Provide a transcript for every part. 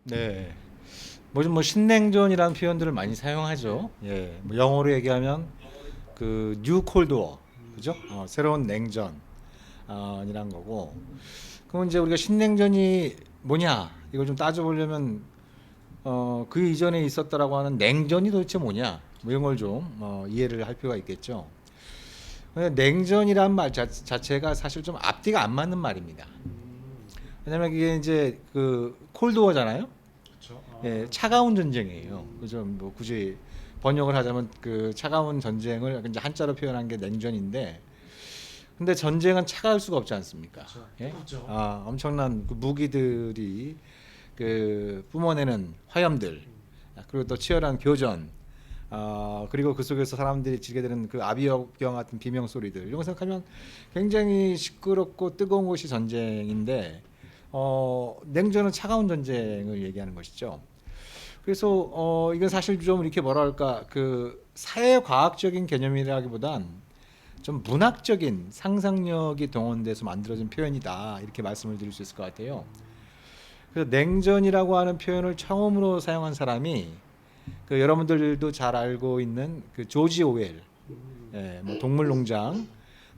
네. 뭐 신냉전이라는 표현들을 많이 사용하죠. 예. 뭐 영어로 얘기하면 그 뉴 콜드워, 그죠? 새로운 냉전, 이란 거고. 그럼 이제 우리가 신냉전이 뭐냐? 이걸 좀 따져보려면 그 이전에 있었다라고 하는 냉전이 도대체 뭐냐? 뭐 이런 걸 좀 이해를 할 필요가 있겠죠. 근데 냉전이란 말 자체가 사실 좀 앞뒤가 안 맞는 말입니다. 왜냐면 이게 이제 그 콜드워잖아요. 그렇죠. 예, 차가운 전쟁이에요. 그죠? 뭐 굳이 번역을 하자면 그 차가운 전쟁을 이제 한자로 표현한 게 냉전인데, 근데 전쟁은 차가울 수가 없지 않습니까? 그렇죠. 예? 뜨겁죠. 엄청난 그 무기들이 그 뿜어내는 화염들, 그리고 또 치열한 교전, 그리고 그 속에서 사람들이 지게 되는 그 아비역경 같은 비명 소리들, 이런 거 생각하면 굉장히 시끄럽고 뜨거운 것이 전쟁인데, 냉전은 차가운 전쟁을 얘기하는 것이죠. 그래서 이건 사실 좀 이렇게 뭐랄까 그 사회과학적인 개념이라기보단 좀 문학적인 상상력이 동원돼서 만들어진 표현이다, 이렇게 말씀을 드릴 수 있을 것 같아요. 그래서 냉전이라고 하는 표현을 처음으로 사용한 사람이 그 여러분들도 잘 알고 있는 그 조지 오웰, 예, 뭐 동물농장,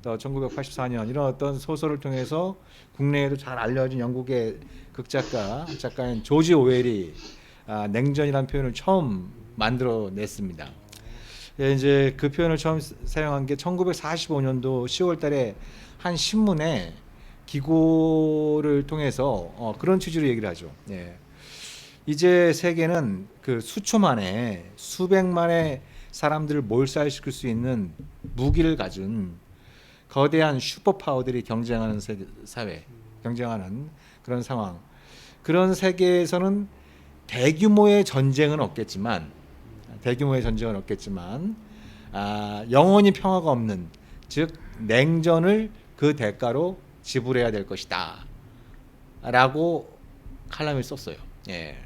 또 1984년 이런 어떤 소설을 통해서 국내에도 잘 알려진 영국의 작가인 조지 오웰이 냉전이라는 표현을 처음 만들어냈습니다. 예, 이제 그 표현을 처음 사용한 게 1945년도 10월달에 한 신문에 기고를 통해서 그런 취지로 얘기를 하죠. 예. 이제 세계는 그 수초 만에 수백만의 사람들을 몰살시킬 수 있는 무기를 가진 거대한 슈퍼파워들이 경쟁하는 사회, 경쟁하는 그런 상황. 그런 세계에서는 대규모의 전쟁은 없겠지만, 영원히 평화가 없는, 즉 냉전을 그 대가로 지불해야 될 것이다라고 칼럼을 썼어요. 예.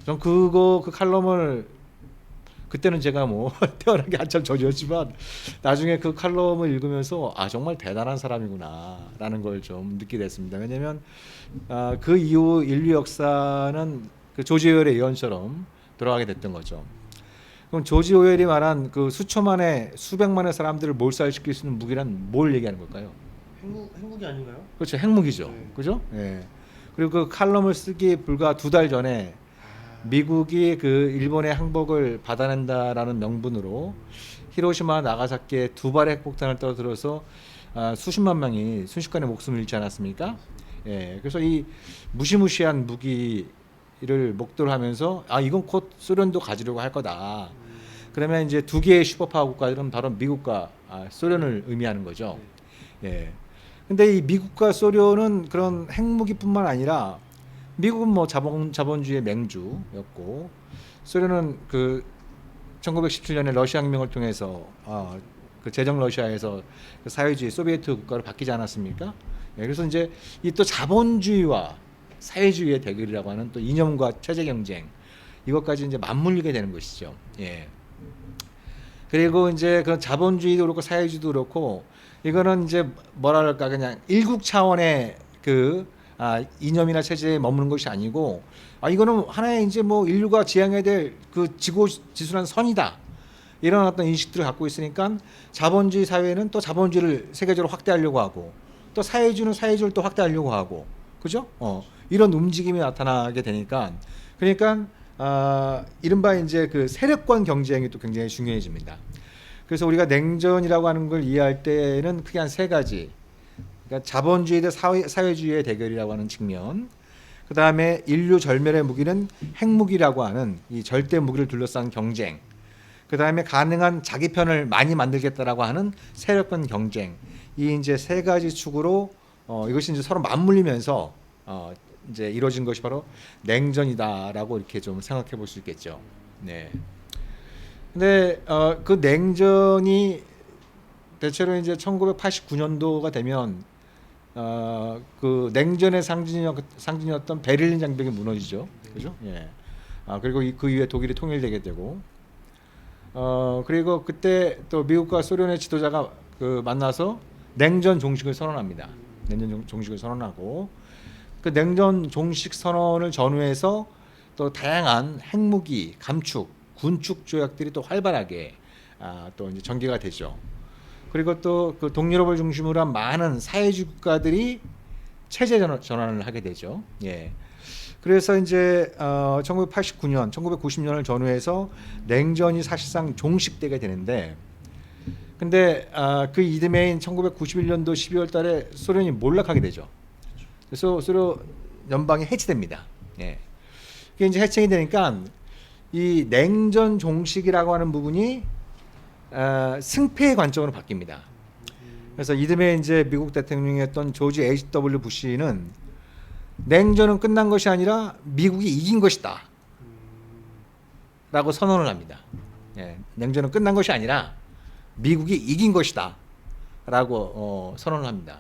전 그 칼럼을 그때는 제가 뭐 태어난 게 한참 전이었지만 나중에 그 칼럼을 읽으면서 정말 대단한 사람이구나라는 걸 좀 느끼게 됐습니다. 왜냐하면 그 이후 인류 역사는 그 조지 오웰의 예언처럼 돌아가게 됐던 거죠. 그럼 조지 오웰이 말한 그 수천만의 수백만의 사람들을 몰살시킬 수 있는 무기란 뭘 얘기하는 걸까요? 핵무기 아닌가요? 그렇죠, 핵무기죠. 네. 그죠? 예. 그리고 그 칼럼을 쓰기 불과 2달 전에 미국이 그 일본의 항복을 받아낸다라는 명분으로 히로시마 나가사키에 2발의 핵폭탄을 떨어뜨려서 수십만 명이 순식간에 목숨을 잃지 않았습니까? 예, 그래서 이 무시무시한 무기를 목도를 하면서 이건 곧 소련도 가지려고 할 거다. 그러면 이제 두 개의 슈퍼파워 국가들은 바로 미국과 소련을 의미하는 거죠. 예. 근데 이 미국과 소련은 그런 핵무기뿐만 아니라 미국은 뭐 자본주의의 맹주였고, 소련은 그 1917년에 러시아 혁명을 통해서 그 제정 러시아에서 그 사회주의 소비에트 국가로 바뀌지 않았습니까? 예, 그래서 이제 이 또 자본주의와 사회주의의 대결이라고 하는 또 이념과 체제 경쟁, 이것까지 이제 맞물리게 되는 것이죠. 예. 그리고 이제 그 자본주의도 그렇고 사회주의도 그렇고, 이거는 이제 뭐랄까 그냥 일국 차원의 그 이념이나 체제에 머무는 것이 아니고, 이거는 하나의 이제 뭐 인류가 지향해야 될 그 지구지수란 선이다, 이런 어떤 인식들을 갖고 있으니까 자본주의 사회는 또 자본주의를 세계적으로 확대하려고 하고, 또 사회주의는 사회주의를 또 확대하려고 하고, 그죠? 이런 움직임이 나타나게 되니까, 그러니까 이른바 이제 그 세력권 경쟁이 또 굉장히 중요해집니다. 그래서 우리가 냉전이라고 하는 걸 이해할 때는 크게 한 세 가지. 그러니까 자본주의 대 사회주의의 대결이라고 하는 측면. 그 다음에 인류 절멸의 무기는 핵무기라고 하는 이 절대 무기를 둘러싼 경쟁. 그 다음에 가능한 자기 편을 많이 만들겠다라고 하는 세력권 경쟁. 이 이제 세 가지 축으로 이것이 이제 서로 맞물리면서 이제 이루어진 것이 바로 냉전이다라고 이렇게 좀 생각해 볼 수 있겠죠. 네. 근데 그 냉전이 대체로 이제 1989년도가 되면 그 냉전의 상징이었던 베를린 장벽이 무너지죠. 그죠? 예. 그리고 그 이후에 독일이 통일되게 되고, 그리고 그때 또 미국과 소련의 지도자가 그 만나서 냉전 종식을 선언합니다. 냉전 종식을 선언하고, 그 냉전 종식 선언을 전후해서 또 다양한 핵무기, 감축, 군축 조약들이 또 활발하게 또 이제 전개가 되죠. 그리고 또 그 동유럽을 중심으로 한 많은 사회주의 국가들이 체제 전환을 하게 되죠. 예. 그래서 이제 1989년, 1990년을 전후해서 냉전이 사실상 종식되게 되는데, 근데 그 이듬해인 1991년도 12월달에 소련이 몰락하게 되죠. 그래서 소련 연방이 해체됩니다. 예. 이게 이제 해체가 되니까 이 냉전 종식이라고 하는 부분이 승패의 관점으로 바뀝니다. 그래서 이듬해 이제 미국 대통령이었던 조지 H.W. 부시는 냉전은 끝난 것이 아니라 미국이 이긴 것이다 라고 선언을 합니다. 예, 냉전은 끝난 것이 아니라 미국이 이긴 것이다 라고 선언을 합니다.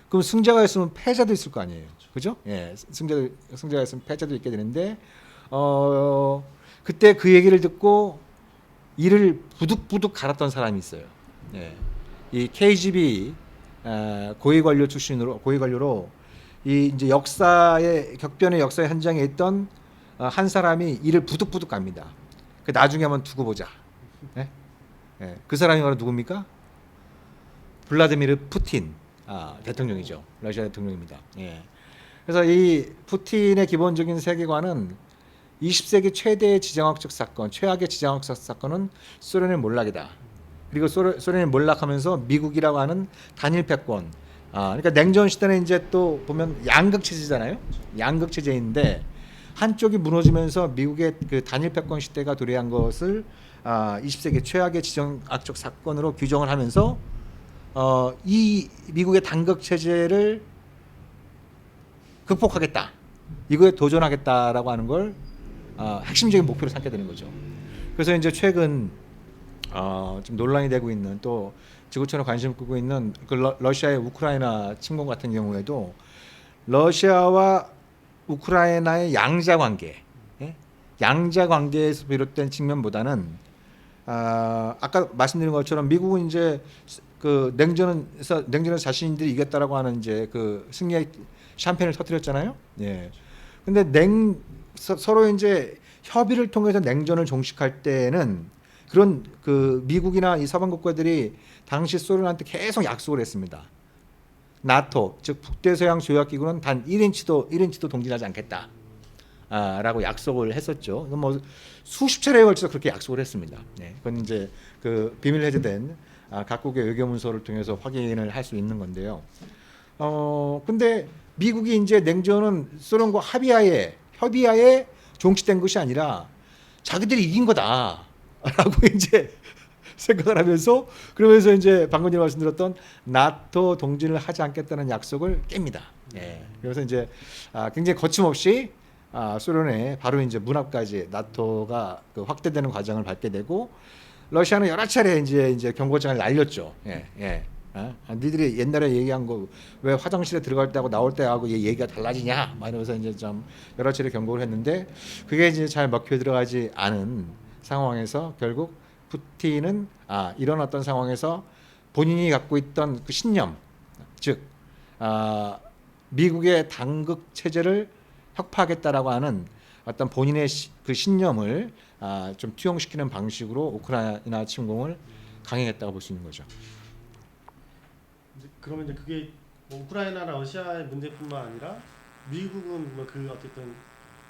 그럼 승자가 있으면 패자도 있을 거 아니에요. 그죠? 예, 승자가 있으면 패자도 있게 되는데 그때 그 얘기를 듣고 이를 부득부득 갈았던 사람이 있어요. 예. 이 KGB 고위 관료로 이 이제 격변의 역사의 현장에 있던 한 사람이 이를 부득부득 갑니다. 그 나중에 한번 두고 보자. 예? 예. 그 사람이 바로 누굽니까? 블라디미르 푸틴 대통령이죠. 러시아 대통령입니다. 예. 그래서 이 푸틴의 기본적인 세계관은 20세기 최대의 지정학적 사건, 최악의 지정학적 사건은 소련의 몰락이다. 그리고 소련이 몰락하면서 미국이라고 하는 단일 패권. 그러니까 냉전 시대는 이제 또 보면 양극 체제잖아요. 양극 체제인데 한쪽이 무너지면서 미국의 그 단일 패권 시대가 도래한 것을 20세기 최악의 지정학적 사건으로 규정을 하면서 이 미국의 단극 체제를 극복하겠다. 이거에 도전하겠다라고 하는 걸 핵심적인 목표로 삼게 되는 거죠. 그래서 이제 최근 좀 논란이 되고 있는 또 지구촌에 관심을 끄고 있는 그 러시아의 우크라이나 침공 같은 경우에도 러시아와 우크라이나의 양자 관계, 양자 관계에서 비롯된 측면보다는 아까 말씀드린 것처럼 미국은 이제 그 냉전에서 자신들이 이겼다라고 하는 이제 그 승리의 샴페인을 터뜨렸잖아요. 예. 근데 서로 이제 협의를 통해서 냉전을 종식할 때는 그런 그 미국이나 이 서방 국가들이 당시 소련한테 계속 약속을 했습니다. 나토 즉 북대서양 조약기구는 단 1인치도 동진하지 않겠다. 라고 약속을 했었죠. 뭐 수십 차례에 걸쳐서 그렇게 약속을 했습니다. 네, 그건 이제 그 비밀 해제된 각국의 외교 문서를 통해서 확인을 할 수 있는 건데요. 근데 미국이 이제 냉전은 소련과 협의하에 종식된 것이 아니라 자기들이 이긴 거다라고 이제 생각을 하면서 그러면서 이제 방금 전에 말씀드렸던 나토 동진을 하지 않겠다는 약속을 깹니다. 예. 그래서 이제 굉장히 거침없이 소련의 바로 이제 문 앞까지 나토가 그 확대되는 과정을 밟게 되고 러시아는 여러 차례 이제 경고장을 날렸죠. 예, 예. 니들이 옛날에 얘기한 거 왜 화장실에 들어갈 때하고 나올 때하고 얘기가 달라지냐? 막 이러면서 이제 좀 여러 차례 경고를 했는데 그게 이제 잘 먹혀 들어가지 않은 상황에서 결국 푸틴은 이런 어떤 상황에서 본인이 갖고 있던 그 신념, 즉 미국의 단극 체제를 혁파하겠다라고 하는 어떤 본인의 그 신념을 좀 투영시키는 방식으로 우크라이나 침공을 강행했다고 볼 수 있는 거죠. 그러면 이제 그게 뭐 우크라이나나 러시아의 문제뿐만 아니라 미국은 뭐 그 어쨌든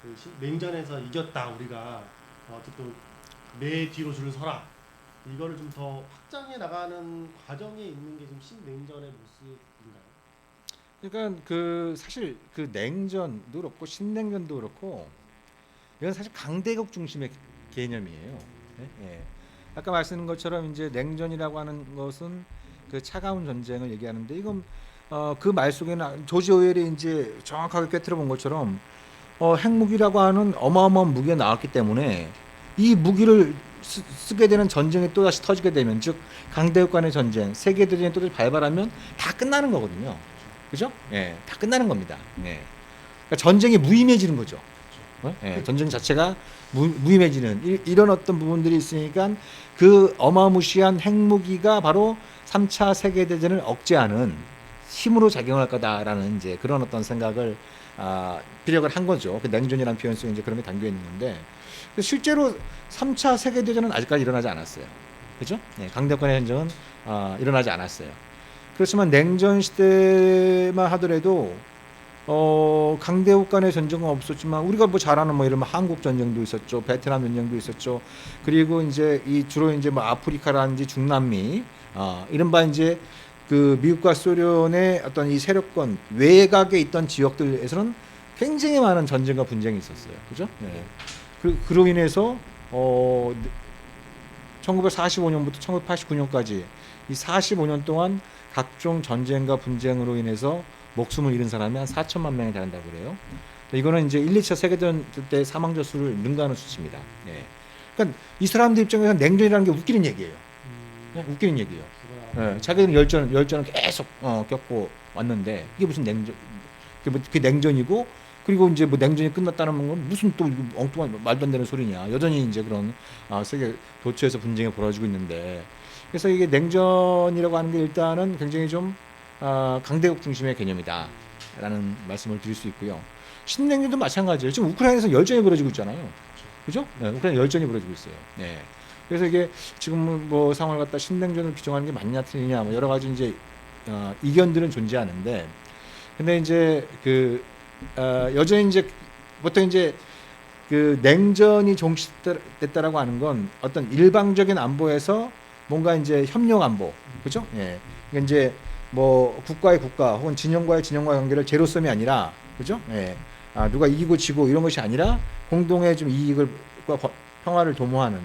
그 냉전에서 이겼다 우리가 어쨌든 내 뒤로 줄을 서라 이거를 좀 더 확장해 나가는 과정에 있는 게 좀 신냉전의 모습인가요? 그러니까 그 사실 그 냉전도 그렇고 신냉전도 그렇고 이건 사실 강대국 중심의 개념이에요. 예. 아까 말씀드린 것처럼 이제 냉전이라고 하는 것은 그 차가운 전쟁을 얘기하는데 이건 그 말 속에는 조지 오웰이 이제 정확하게 꿰뚫어 본 것처럼 핵무기라고 하는 어마어마한 무기가 나왔기 때문에 이 무기를 쓰게 되는 전쟁이 또 다시 터지게 되면 즉 강대국 간의 전쟁, 세계 대전이 또 다시 발발하면 다 끝나는 거거든요. 그죠? 예, 다 끝나는 겁니다. 예. 그러니까 전쟁이 무의미해지는 거죠. 예, 전쟁 자체가 무의미해지는 이런 어떤 부분들이 있으니까 그 어마무시한 핵무기가 바로 3차 세계대전을 억제하는 힘으로 작용할 거다라는 이제 그런 어떤 생각을 피력을 한 거죠. 그 냉전이라는 표현 속에 이제 그런 게 담겨 있는 건데 실제로 3차 세계대전은 아직까지 일어나지 않았어요. 그죠? 네, 강대권의 전쟁은 일어나지 않았어요. 그렇지만 냉전 시대만 하더라도 강대국 간의 전쟁은 없었지만 우리가 뭐 잘 아는 뭐 이런 한국 전쟁도 있었죠, 베트남 전쟁도 있었죠. 그리고 이제 이 주로 이제 뭐 아프리카라든지 중남미, 이른바 이제 그 미국과 소련의 어떤 이 세력권 외곽에 있던 지역들에서는 굉장히 많은 전쟁과 분쟁이 있었어요. 그죠? 네. 그로 인해서 1945년부터 1989년까지 이 45년 동안 각종 전쟁과 분쟁으로 인해서 목숨을 잃은 사람이 한 4천만 명에 달한다고 그래요. 이거는 이제 1, 2차 세계대전 때 사망자 수를 능가하는 수치입니다. 예. 그러니까 이 사람들 입장에서 냉전이라는 게 웃기는 얘기예요. 그냥 웃기는 얘기예요. 예. 자기들은 열전을 계속 겪고 왔는데 이게 무슨 냉전? 그게 냉전이고 그리고 이제 뭐 냉전이 끝났다는 건 무슨 또 엉뚱한 말도 안 되는 소리냐. 여전히 이제 그런 세계 도처에서 분쟁이 벌어지고 있는데 그래서 이게 냉전이라고 하는 게 일단은 굉장히 좀 강대국 중심의 개념이다라는 말씀을 드릴 수 있고요. 신냉전도 마찬가지예요. 지금 우크라이나에서 열전이 벌어지고 있잖아요. 그죠? 네, 우크라이나 열전이 벌어지고 있어요. 네. 그래서 이게 지금 뭐 상황을 갖다 신냉전을 규정하는 게 맞냐 틀리냐 뭐 여러 가지 이제 이견들은 존재하는데 근데 이제 여전히 이제 보통 이제 그 냉전이 종식됐다라고 하는 건 어떤 일방적인 안보에서 뭔가 이제 협력 안보, 그죠? 예. 그러니까 이제 뭐 국가의 국가 혹은 진영과의 진영과 관계를 제로섬이 아니라, 그죠? 예. 누가 이기고 지고 이런 것이 아니라 공동의 좀 이익을과 평화를 도모하는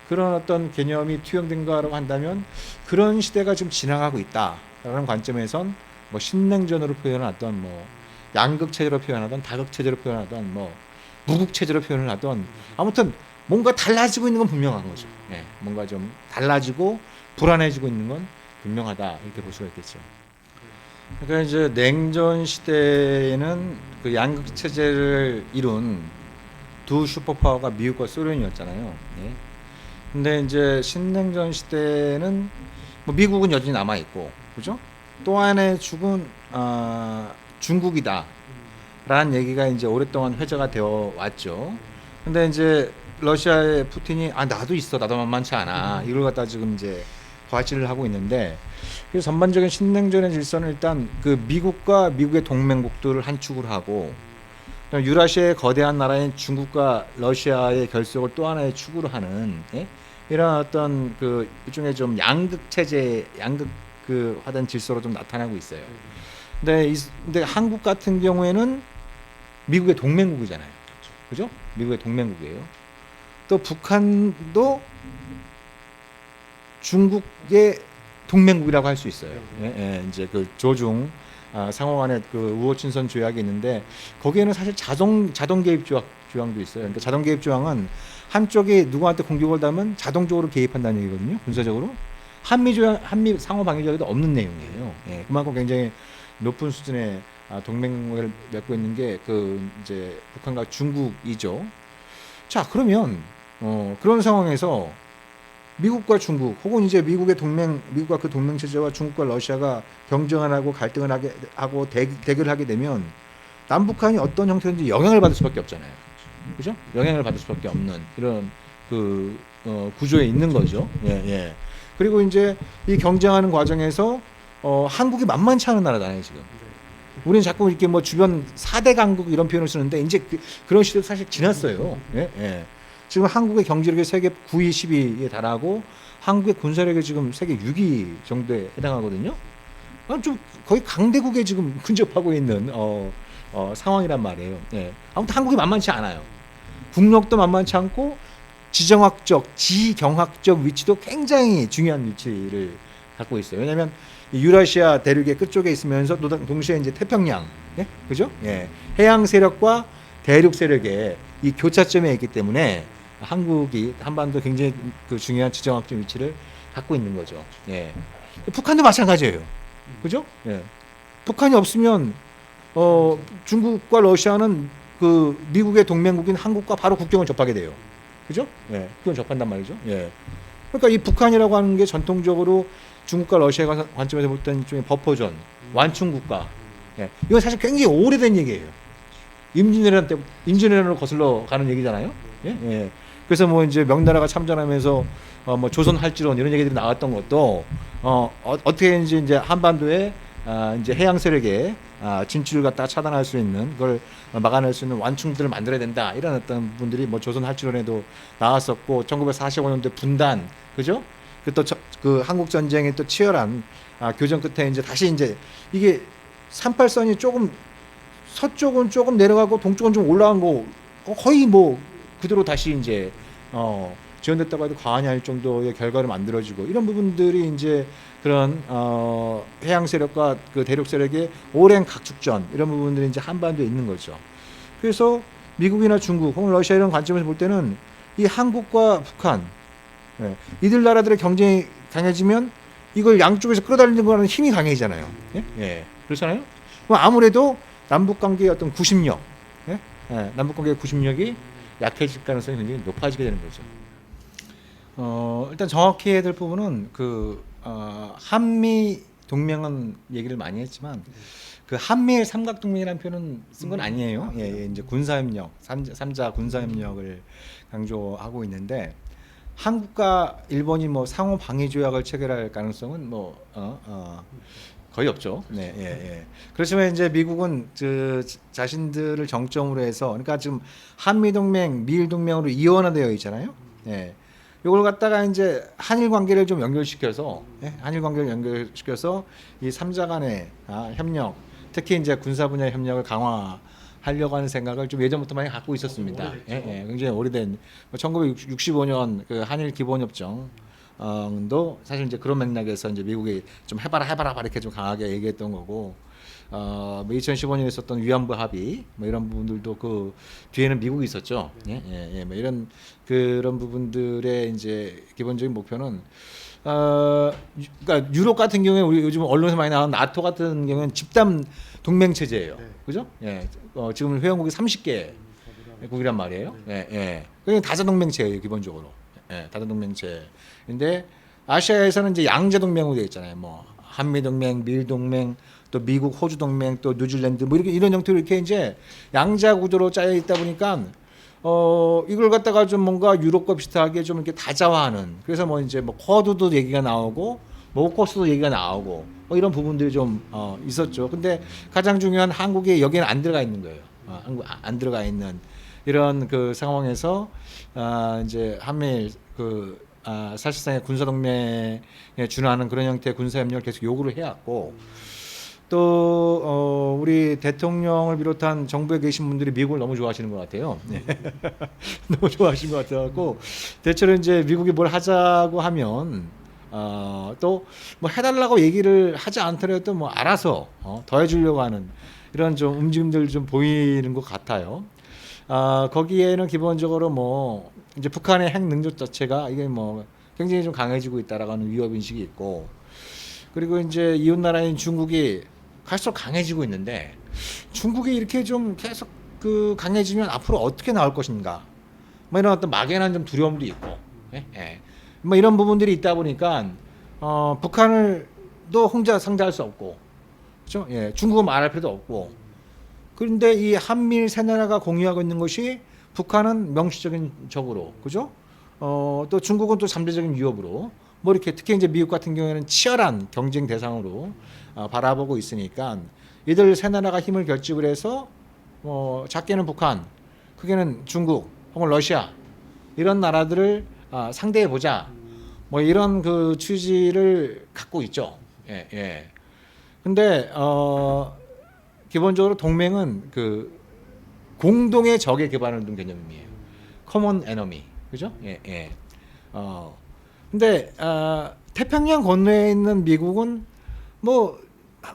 그런 어떤 개념이 투영된가라고 한다면 그런 시대가 좀 지나가고 있다라는 관점에선 뭐 신냉전으로 표현하던 뭐 양극 체제로 표현하던 다극 체제로 표현하던 뭐 무극 체제로 표현을 하던 아무튼 뭔가 달라지고 있는 건 분명한 거죠. 예, 뭔가 좀 달라지고 불안해지고 있는 건 분명하다 이렇게 볼 수가 있겠죠. 그러니까 이제 냉전 시대에는 그 양극 체제를 이룬 두 슈퍼파워가 미국과 소련이었잖아요. 예. 근데 이제 신냉전 시대는 뭐 미국은 여전히 남아 있고, 그죠? 또 하나의 축은 중국이다. 라는 얘기가 이제 오랫동안 회자가 되어 왔죠. 근데 이제 러시아의 푸틴이 나도 있어, 나도 만만치 않아. 이걸 갖다 지금 이제 과시를 하고 있는데, 그래서 전반적인 신냉전의 질서는 일단 그 미국과 미국의 동맹국들을 한 축을 하고, 유라시아의 거대한 나라인 중국과 러시아의 결속을 또 하나의 축으로 하는 이런 어떤 그 일종의 좀 양극 체제, 양극 그 화된 질서로 좀 나타나고 있어요. 근데 한국 같은 경우에는 미국의 동맹국이잖아요. 그죠? 미국의 동맹국이에요. 또 북한도 중국의 동맹국이라고 할 수 있어요. 이제 그 조중 상호간의 그 우호친선 조약이 있는데 거기에는 사실 자동 개입 조항도 있어요. 그러니까 자동 개입 조항은 한쪽이 누구한테 공격을 하면 자동적으로 개입한다는 얘기거든요. 군사적으로. 한미 상호 방위 조약에도 없는 내용이에요. 그만큼 굉장히 높은 수준의 동맹을 맺고 있는 게 그 이제 북한과 중국이죠. 자, 그러면 그런 상황에서 미국과 중국 혹은 이제 미국과 그 동맹 체제와 중국과 러시아가 경쟁을 하고 갈등을 하고 대결을 하게 되면 남북한이 어떤 형태든지 영향을 받을 수밖에 없잖아요. 그죠? 영향을 받을 수밖에 없는 이런 그 구조에 있는 거죠. 예. 그리고 이제 이 경쟁하는 과정에서 한국이 만만치 않은 나라잖아요, 지금. 우리는 자꾸 이렇게 뭐 주변 4대 강국 이런 표현을 쓰는데 이제 그런 시대도 사실 지났어요. 예. 지금 한국의 경제력이 세계 9위, 10위에 달하고 한국의 군사력이 지금 세계 6위 정도에 해당하거든요. 좀 거의 강대국에 지금 근접하고 있는 상황이란 말이에요. 예. 아무튼 한국이 만만치 않아요. 국력도 만만치 않고 지경학적 위치도 굉장히 중요한 위치를 갖고 있어요. 왜냐하면 유라시아 대륙의 끝쪽에 있으면서 동시에 이제 태평양, 그죠? 해양 세력과 대륙 세력의 이 교차점에 있기 때문에 한국이 한반도 굉장히 그 중요한 지정학적 위치를 갖고 있는 거죠. 북한도 마찬가지예요. 그죠? 북한이 없으면 중국과 러시아는 그 미국의 동맹국인 한국과 바로 국경을 접하게 돼요. 그죠? 국경을 접한단 말이죠. 그러니까 이 북한이라고 하는 게 전통적으로 중국과 러시아 관점에서 볼 때는 일종의 버퍼존, 완충 국가. 예. 이건 사실 굉장히 오래된 얘기예요. 임진왜란으로 거슬러 가는 얘기잖아요. 예? 예. 그래서 뭐 이제 명나라가 참전하면서 뭐 조선 할지론 이런 얘기들이 나왔던 것도 어떻게 이제 한반도에 이제 해양 세력의 진출을 갖다 차단할 수 있는 그걸 막아낼 수 있는 완충들을 만들어야 된다 이런 어떤 분들이 뭐 조선 할지론에도 나왔었고 1945년대 분단 그죠? 그 한국 전쟁의 또 치열한 교전 끝에 이제 다시 이제 이게 38선이 조금 서쪽은 조금 내려가고 동쪽은 좀 올라간 거 거의 뭐 그대로 다시 이제 지연됐다고 해도 과언이 아닐 정도의 결과를 만들어지고 이런 부분들이 이제 그런 해양 세력과 그 대륙 세력의 오랜 각축전 이런 부분들이 이제 한반도에 있는 거죠. 그래서 미국이나 중국 혹은 러시아 이런 관점에서 볼 때는 이 한국과 북한 이들 나라들의 경쟁이 강해지면 이걸 양쪽에서 끌어달리는 거는 힘이 강해지잖아요. 예? 그렇잖아요. 그럼 아무래도 남북 관계의 어떤 구심력, 남북 관계의 구심력이 약해질 가능성이 굉장히 높아지게 되는 거죠. 일단 정확히 해야 될 부분은 한미 동맹은 얘기를 많이 했지만 그 한미일 삼각 동맹이라는 표현은 쓴 건 아니에요. 이제 군사협력, 삼자 군사협력을 강조하고 있는데 한국과 일본이 뭐 상호 방위 조약을 체결할 가능성은 거의 없죠. 그렇지만 이제 미국은 자신들을 정점으로 해서 그러니까 지금 한미 동맹, 미일 동맹으로 이원화되어 있잖아요. 이걸 갖다가 이제 한일 관계를 좀 연결시켜서 이 삼자 간의 협력, 특히 이제 군사 분야 협력을 강화하려고 하는 생각을 좀 예전부터 많이 갖고 있었습니다. 굉장히 오래된 1965년 그 한일 기본협정. 도 사실 이제 그런 맥락에서 이제 미국이 좀 해봐라 이렇게 좀 강하게 얘기했던 거고, 2015년에 있었던 위안부 합의 뭐 이런 부분들도 그 뒤에는 미국이 있었죠. 뭐 이런 그런 부분들의 이제 기본적인 목표는 그러니까 유럽 같은 경우에 우리 요즘 언론에서 많이 나오는 나토 같은 경우는 집단 동맹 체제예요. 그죠? 지금 회원국이 30개 국이란 말이에요. 그냥 다자 동맹체예요 기본적으로. 다자 동맹체인데 아시아에서는 이제 양자 동맹으로 되어 있잖아요. 뭐 한미 동맹, 미일 동맹, 또 미국, 호주 동맹, 또 뉴질랜드 뭐 이렇게 이런 형태로 이렇게 이제 양자 구조로 짜여 있다 보니까 이걸 갖다가 좀 뭔가 유럽과 비슷하게 좀 이렇게 다자화하는 그래서 뭐 이제 뭐 쿼드도 얘기가 나오고 뭐 오커스도 얘기가 나오고 뭐 이런 부분들이 좀 있었죠. 근데 가장 중요한 한국이 여기는 안 들어가 있는 거예요. 한국 안 들어가 있는 이런 그 상황에서 이제 한미일 사실상의 군사 동맹에 준하는 그런 형태의 군사 협력을 계속 요구를 해왔고 또 우리 대통령을 비롯한 정부에 계신 분들이 미국을 너무 좋아하시는 것 같아요. 너무 좋아하시는 것 같아갖고 대체로 이제 미국이 뭘 하자고 하면 또 뭐 해달라고 얘기를 하지 않더라도 뭐 알아서 더 해주려고 하는 이런 좀 움직임들 좀 보이는 것 같아요. 거기에는 기본적으로 뭐 이제 북한의 핵 능력 자체가 이게 뭐 굉장히 좀 강해지고 있다라는 위협 인식이 있고 그리고 이제 이웃 나라인 중국이 갈수록 강해지고 있는데 중국이 이렇게 좀 계속 그 강해지면 앞으로 어떻게 나올 것인가 뭐 이런 어떤 막연한 좀 두려움도 있고 뭐 이런 부분들이 있다 보니까 북한을 또 혼자 상대할 수 없고 그렇죠? 중국은 말할 필요도 없고 그런데 이 한미일 세 나라가 공유하고 있는 것이 북한은 명시적인 적으로 그죠? 또 중국은 또 잠재적인 위협으로 뭐 이렇게 특히 이제 미국 같은 경우에는 치열한 경쟁 대상으로 바라보고 있으니까 이들 세 나라가 힘을 결집을 해서 작게는 북한, 크게는 중국 혹은 러시아 이런 나라들을 상대해 보자 뭐 이런 그 취지를 갖고 있죠. 근데 기본적으로 동맹은 그 공동의 적에 기반을 둔 개념이에요. Common enemy, 그죠? 근데 태평양 건너에 있는 미국은 뭐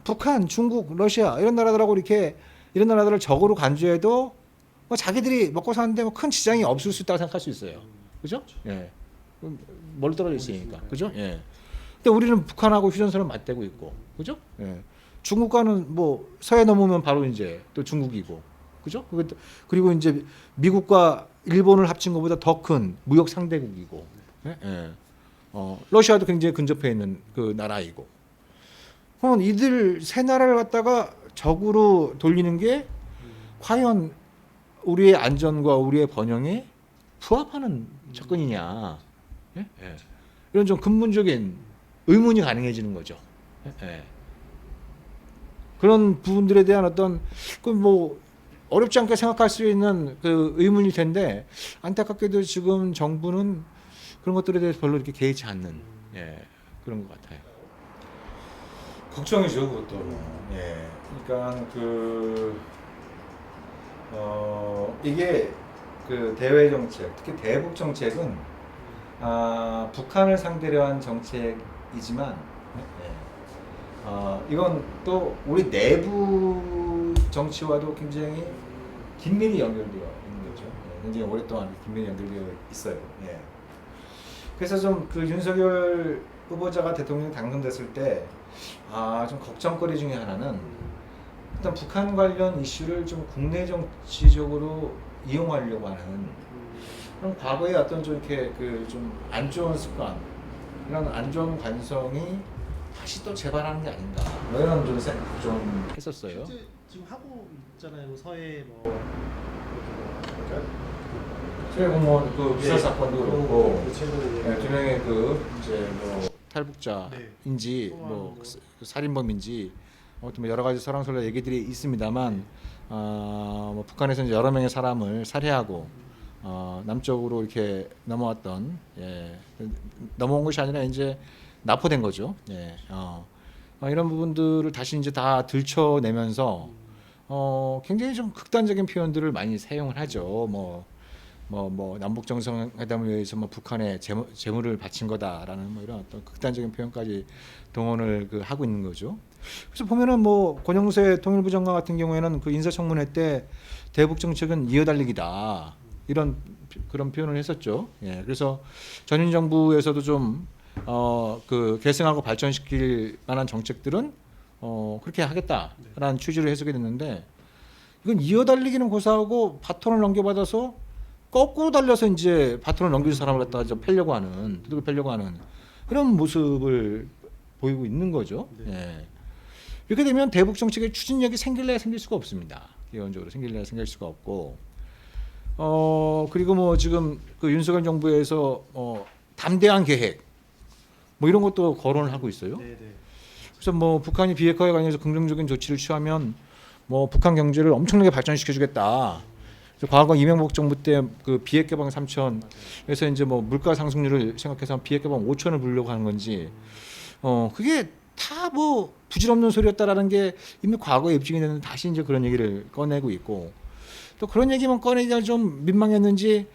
북한, 중국, 러시아 이런 나라들하고 이런 나라들을 적으로 간주해도 뭐 자기들이 먹고 사는데 뭐 큰 지장이 없을 수 있다고 생각할 수 있어요. 그죠? 멀리 떨어져 있으니까, 그죠? 근데 우리는 북한하고 휴전선을 맞대고 있고, 그죠? 중국과는 뭐 서해 넘으면 바로 이제 또 중국이고, 그죠? 그리고 이제 미국과 일본을 합친 것보다 더 큰 무역 상대국이고, 러시아도 굉장히 근접해 있는 그 나라이고. 그럼 이들 세 나라를 갖다가 적으로 돌리는 게 과연 우리의 안전과 우리의 번영에 부합하는 접근이냐? 예? 예. 이런 좀 근본적인 의문이 가능해지는 거죠. 예? 예. 그런 부분들에 대한 어떤 그 뭐 어렵지 않게 생각할 수 있는 그 의문일 텐데 안타깝게도 지금 정부는 그런 것들에 대해서 별로 이렇게 개의치 않는 그런 것 같아요. 걱정이죠, 그것도. 예. 그러니까 이게 그 대외 정책, 특히 대북 정책은 북한을 상대로 한 정책이지만 이건 또 우리 내부 정치와도 굉장히 긴밀히 연결되어 있는 거죠. 굉장히 오랫동안 긴밀히 연결되어 있어요. 예. 그래서 좀 그 윤석열 후보자가 대통령 당선됐을 때 좀 걱정거리 중에 하나는 일단 북한 관련 이슈를 좀 국내 정치적으로 이용하려고 하는 그런 과거의 어떤 좀 이렇게 그 좀 안 좋은 습관, 이런 안 좋은 관성이 다시 또 재발하는 게 아닌가, 뭐 이런 좀 했었어요. 실제 지금 하고 있잖아요. 뭐 서해 최근에 그 비서 사건도 그렇고 최근에 두 명의 그 이제 뭐 탈북자인지 네. 뭐 살인범인지 아무튼 뭐 여러 가지 설왕설래 얘기들이 있습니다만 뭐 북한에서 이제 여러 명의 사람을 살해하고 남쪽으로 이렇게 넘어왔던 넘어온 것이 아니라 이제 납포된 거죠. 이런 부분들을 다시 이제 다 들춰내면서 굉장히 좀 극단적인 표현들을 많이 사용을 하죠. 뭐 남북 정상회담을 위해서 뭐 북한에 재물을 바친 거다라는 뭐 이런 어떤 극단적인 표현까지 동원을 하고 있는 거죠. 그래서 보면은 뭐 권영세 통일부 장관 같은 경우에는 그 인사청문회 때 대북 정책은 이어달리기다 이런 그런 표현을 했었죠. 그래서 전임 정부에서도 좀 그 계승하고 발전시킬 만한 정책들은 그렇게 하겠다라는 취지로 해석이 됐는데 이건 이어달리기는 고사하고 바톤을 넘겨받아서 거꾸로 달려서 이제 바톤을 넘길 사람을 갖다가 패려고 하는, 두들겨 패려고 하는 그런 모습을 보이고 있는 거죠. 이렇게 되면 대북 정책의 추진력이 생길 수가 없습니다. 기본적으로 생길 수가 없고, 그리고 뭐 지금 그 윤석열 정부에서 담대한 계획 뭐 이런 것도 거론을 하고 있어요. 그래서 뭐 북한이 비핵화에 관해서 긍정적인 조치를 취하면 뭐 북한 경제를 엄청나게 발전시켜주겠다. 과거 이명박 정부 때 그 비핵 개방 3천에서 이제 뭐 물가 상승률을 생각해서 비핵 개방 5천을 부르려고 하는 건지 그게 다 뭐 부질없는 소리였다라는 게 이미 과거에 입증이 됐는데 다시 이제 그런 얘기를 꺼내고 있고 또 그런 얘기만 꺼내기가 좀 민망했는지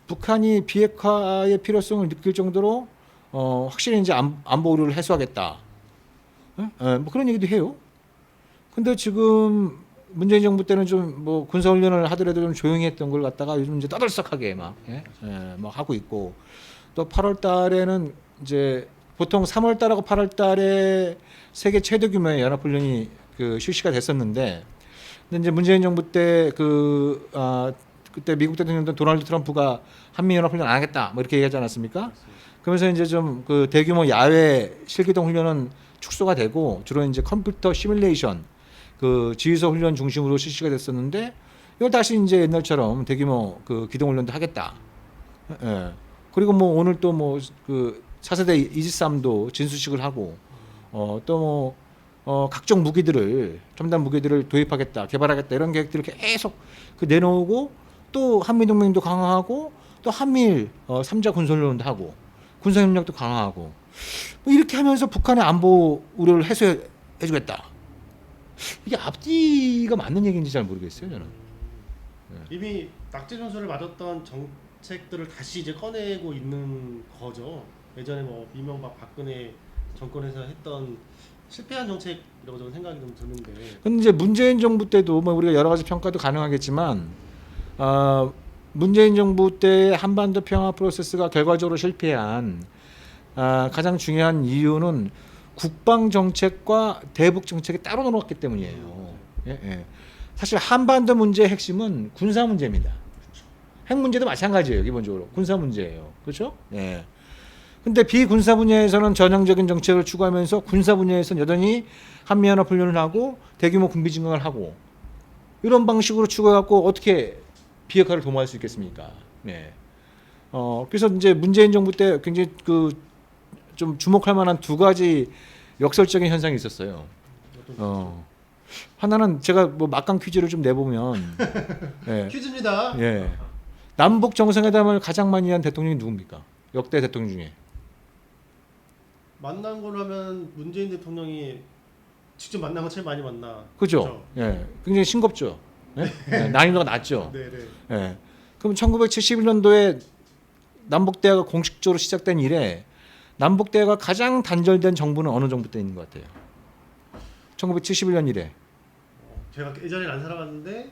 북한이 비핵화의 필요성을 느낄 정도로 확실히 이제 안보 우려를 해소하겠다. 뭐 그런 얘기도 해요. 근데 지금 문재인 정부 때는 좀 뭐 군사훈련을 하더라도 좀 조용히 했던 걸 갖다가 요즘 이제 떠들썩하게 막 하고 있고 또 8월 달에는 이제 보통 3월 달하고 8월 달에 세계 최대 규모의 연합훈련이 실시가 됐었는데 근데 이제 문재인 정부 때 그때 미국 대통령 도널드 트럼프가 한미연합훈련 안 하겠다 뭐 이렇게 얘기하지 않았습니까? 그러면서 이제 좀 그 대규모 야외 실기동 훈련은 축소가 되고 주로 이제 컴퓨터 시뮬레이션 그 지휘소 훈련 중심으로 실시가 됐었는데 이걸 다시 이제 옛날처럼 대규모 그 기동 훈련도 하겠다. 그리고 뭐 오늘 또 뭐 그 4세대 이지스함도 진수식을 하고 또 뭐 각종 무기들을 첨단 무기들을 도입하겠다, 개발하겠다 이런 계획들을 계속 내놓고 또 한미 동맹도 강화하고 또 한미일 3자 군사훈련도 하고 군사협력도 강화하고 뭐 이렇게 하면서 북한의 안보 우려를 해소해주겠다. 이게 앞뒤가 맞는 얘기인지 잘 모르겠어요, 저는. 이미 낙제 전술을 맞았던 정책들을 다시 이제 꺼내고 있는 거죠. 예전에 뭐 이명박 박근혜 정권에서 했던 실패한 정책이라고 저는 생각이 좀 드는데. 근데 이제 문재인 정부 때도 뭐 우리가 여러 가지 평가도 가능하겠지만 문재인 정부 때 한반도 평화 프로세스가 결과적으로 실패한 가장 중요한 이유는 국방 정책과 대북 정책이 따로 놀았기 때문이에요. 사실 한반도 문제의 핵심은 군사 문제입니다. 핵 문제도 마찬가지예요. 기본적으로 군사 문제예요. 그렇죠? 근데 비군사 분야에서는 전향적인 정책을 추구하면서 군사 분야에서는 여전히 한미연합 훈련을 하고 대규모 군비 증강을 하고 이런 방식으로 추구해갖고 어떻게 비핵화를 도모할 수 있겠습니까? 네. 그래서 이제 문재인 정부 때 굉장히 그 좀 주목할 만한 두 가지 역설적인 현상이 있었어요. 하나는 제가 뭐 막강 퀴즈를 좀 내보면 예. 퀴즈입니다. 예. 남북 정상회담을 가장 많이 한 대통령이 누굽니까? 역대 대통령 중에. 만난 걸로 하면 문재인 대통령이 직접 만난 거 제일 많이 만나. 그죠? 예. 굉장히 싱겁죠. 예? 예, 난이도가 낮죠. 네네. 예. 그럼 1971년도에 남북 대화가 공식적으로 시작된 이래 남북 대화가 가장 단절된 정부는 어느 정부 때 있는 것 같아요? 1971년 이래. 제가 예전에 안 살아봤는데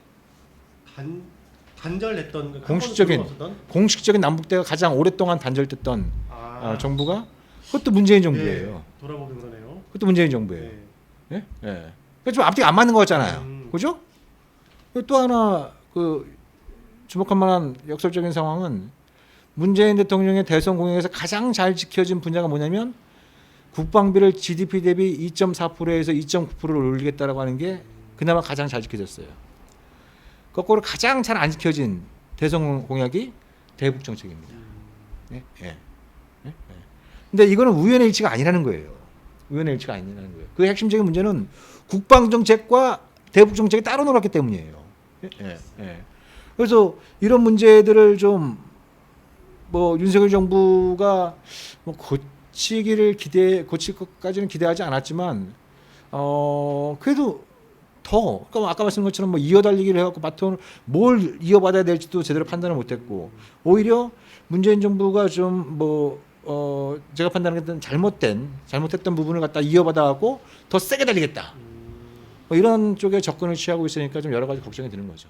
단절됐던 한 공식적인 번도 없었던? 공식적인 남북 대화가 가장 오랫동안 단절됐던 아, 정부가 그것도 문재인 네, 정부예요. 돌아보는 거네요. 그것도 문재인 정부예요. 네. 예? 예. 그러니까 좀 앞뒤가 안 맞는 거 같잖아요. 그죠? 그리고 또 하나 그 주목할 만한 역설적인 상황은 문재인 대통령의 대선 공약에서 가장 잘 지켜진 분야가 뭐냐면 국방비를 GDP 대비 2.4%에서 2.9%를 올리겠다라고 하는 게 그나마 가장 잘 지켜졌어요. 거꾸로 가장 잘 안 지켜진 대선 공약이 대북 정책입니다. 예? 예. 예? 예. 근데 이거는 우연의 일치가 아니라는 거예요. 우연의 일치가 아니라는 거예요. 그 핵심적인 문제는 국방 정책과 대북 정책이 따로 놀았기 때문이에요. 예? 예. 예. 그래서 이런 문제들을 좀 뭐 윤석열 정부가 뭐 고칠 것까지는 기대하지 않았지만 그래도 더 그러니까 아까 말씀드린 것처럼 뭐 이어달리기를 해갖고 바톤을 뭘 이어받아야 될지도 제대로 판단을 못했고 오히려 문재인 정부가 좀 뭐 제가 판단하기에는 잘못했던 부분을 갖다 이어받아갖고 더 세게 달리겠다 뭐 이런 쪽에 접근을 취하고 있으니까 좀 여러 가지 걱정이 드는 거죠.